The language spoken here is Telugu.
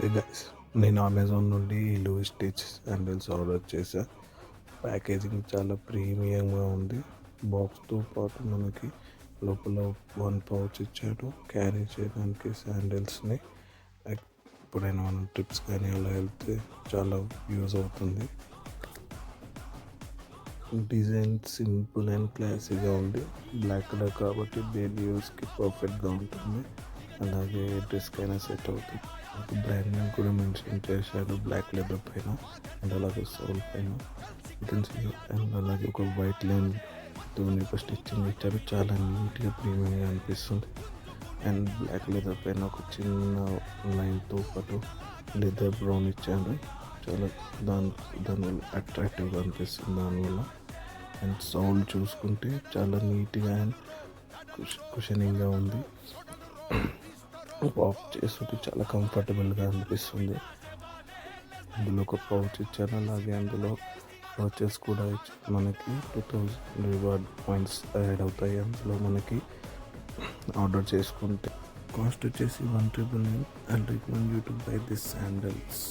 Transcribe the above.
హే గైస్, నేను అమెజాన్ నుండి లూయిస్ స్టిచ్ శాండిల్స్ ఆర్డర్ చేశా. ప్యాకేజింగ్ చాలా ప్రీమియంగా ఉంది. బాక్స్తో పాటు మనకి లోపల 1 పౌచ్ ఇచ్చాడు క్యారీ చేయడానికి శాండిల్స్ని. ఎప్పుడైనా మనం ట్రిప్స్ కానీ అలా వెళ్తే చాలా యూజ్ అవుతుంది. డిజైన్ సింపుల్ అండ్ క్లాసీగా ఉంది. బ్లాక్ కలర్ కాబట్టి డైలీ యూస్కి పర్ఫెక్ట్గా ఉంటుంది. అలాగే డ్రెస్కి అయినా సెట్ అవుతుంది. నాకు బ్రాండ్ నేమ్ కూడా మెన్షన్ చేశాడు బ్లాక్ లెదర్ పైన అండ్ అలాగే సోల్ పైన. అండ్ అలాగే ఒక వైట్ లైన్తో ఒక స్టిచ్చింగ్ ఇచ్చారు. చాలా నీట్గా ప్రీమియంగా అనిపిస్తుంది. అండ్ బ్లాక్ లెదర్ పైన ఒక చిన్న లైన్తో పాటు లెదర్ బ్రౌన్ ఇచ్చాడు. చాలా దానివల్ల అట్రాక్టివ్గా అనిపిస్తుంది దానివల్ల. అండ్ సౌండ్ చూసుకుంటే చాలా నీట్గా అండ్ కుషనింగ్గా ఉంది. వాక్ చేస్తుంటే చాలా కంఫర్టబుల్గా అనిపిస్తుంది. ఇందులో ఒక పౌచ్ ఇచ్చారు. అలాగే అందులో పౌచెస్ కూడా ఇచ్చారు. మనకి 2000 రివార్డ్ పాయింట్స్ యాడ్ అవుతాయి అందులో మనకి ఆర్డర్ చేసుకుంటే. కాస్ట్ వచ్చేసి 199 and recommend you to buy this sandals.